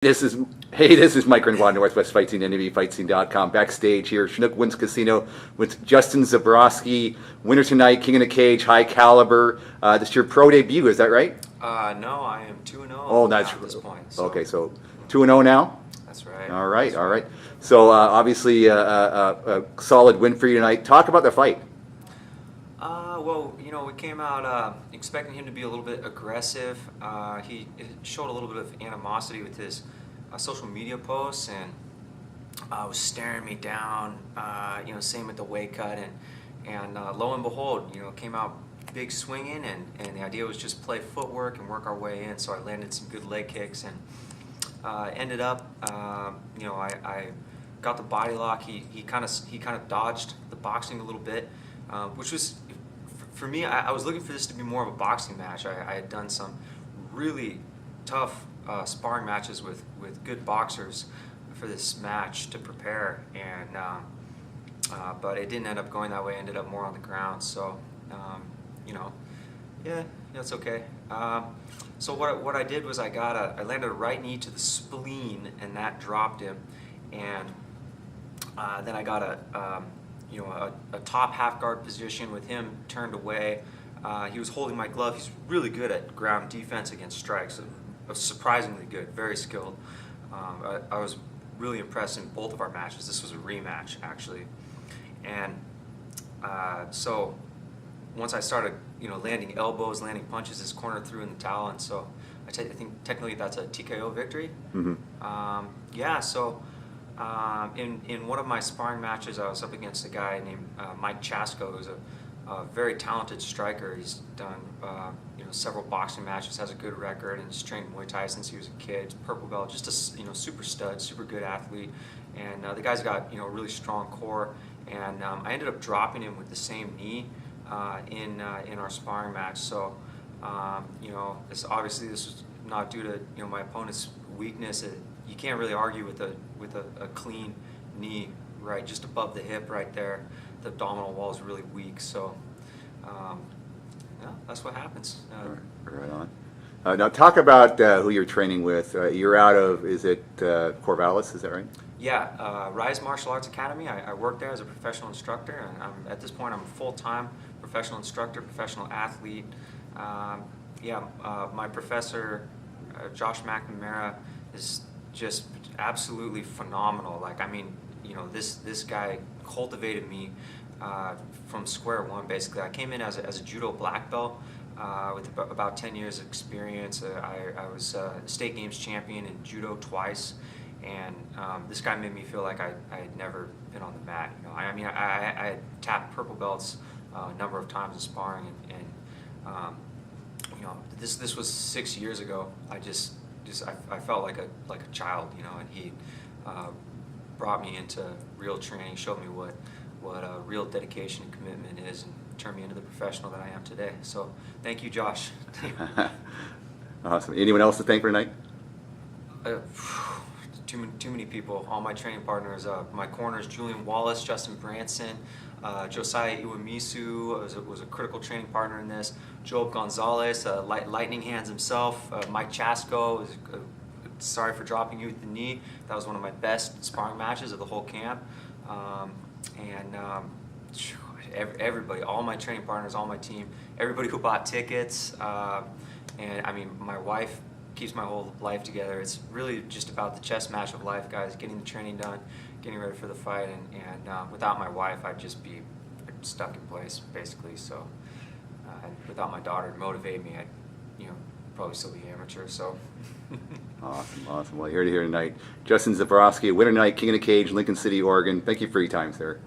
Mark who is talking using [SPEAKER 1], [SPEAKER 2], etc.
[SPEAKER 1] This is Mike Grinwald, Northwest Fight Scene, NWFightScene.com. Backstage here at Chinook Wins Casino with Justin Zabroski. Winner tonight, King in the Cage, high caliber. This is your pro debut, is that right?
[SPEAKER 2] No, I am 2-0
[SPEAKER 1] at
[SPEAKER 2] this point. So.
[SPEAKER 1] Okay, so 2-0 now?
[SPEAKER 2] That's right.
[SPEAKER 1] All right. So obviously a solid win for you tonight. Talk about the fight.
[SPEAKER 2] Well, we came out expecting him to be a little bit aggressive. He showed a little bit of animosity with his social media posts and was staring me down. Same with the weight cut, and lo and behold, came out big swinging, and the idea was just play footwork and work our way in. So I landed some good leg kicks and ended up, I got the body lock. He kind of dodged the boxing a little bit, which was. For me, I was looking for this to be more of a boxing match. I had done some really tough sparring matches with good boxers for this match to prepare, and but it didn't end up going that way. It ended up more on the ground. So, it's okay. So what I did was I landed a right knee to the spleen, and that dropped him, and then I got a top half guard position with him turned away. He was holding my glove. He's really good at ground defense against strikes. Surprisingly good, very skilled. I was really impressed in both of our matches. This was a rematch, actually. And so once I started, landing elbows, landing punches, his corner threw in the towel, and so I think technically that's a TKO victory.
[SPEAKER 1] Mm-hmm.
[SPEAKER 2] So. In one of my sparring matches, I was up against a guy named Mike Chasko, who's a very talented striker. He's done several boxing matches, has a good record, and he's trained Muay Thai since he was a kid. Purple belt, just a super stud, super good athlete, and the guy's got a really strong core. And I ended up dropping him with the same knee in our sparring match. So this was not due to my opponent's weakness. You can't really argue with a clean knee right just above the hip right there. The abdominal wall is really weak, so that's what happens.
[SPEAKER 1] Right on. Now talk about who you're training with. You're out of, is it Corvallis, is that right?
[SPEAKER 2] Yeah, Rise Martial Arts Academy. I work there as a professional instructor, and at this point I'm a full-time professional instructor, professional athlete. My professor, Josh McNamara, is just absolutely phenomenal. This guy cultivated me from square one. Basically, I came in as a judo black belt with about 10 years of experience. I was state games champion in judo twice, and this guy made me feel like I had never been on the mat. I had tapped purple belts a number of times in sparring, and this was 6 years ago. I felt like a child, and he brought me into real training, showed me what real dedication and commitment is, and turned me into the professional that I am today. So thank you, Josh.
[SPEAKER 1] Awesome. Anyone else to thank for tonight?
[SPEAKER 2] Too many people. All my training partners. My corners: Julian Wallace, Justin Branson, Josiah Iwamisu was a critical training partner in this. Job Gonzalez, lightning hands himself. Mike Chasko, sorry for dropping you with the knee. That was one of my best sparring matches of the whole camp. Everybody, all my training partners, all my team, everybody who bought tickets, and my wife keeps my whole life together. It's really just about the chess match of life, guys. Getting the training done, getting ready for the fight, and without my wife, I'd just be stuck in place, basically. So, without my daughter to motivate me, I'd probably still be amateur. So,
[SPEAKER 1] awesome. Well, here to hear tonight, Justin Zabroski, winner tonight, King in the Cage, Lincoln City, Oregon. Thank you for your time, sir.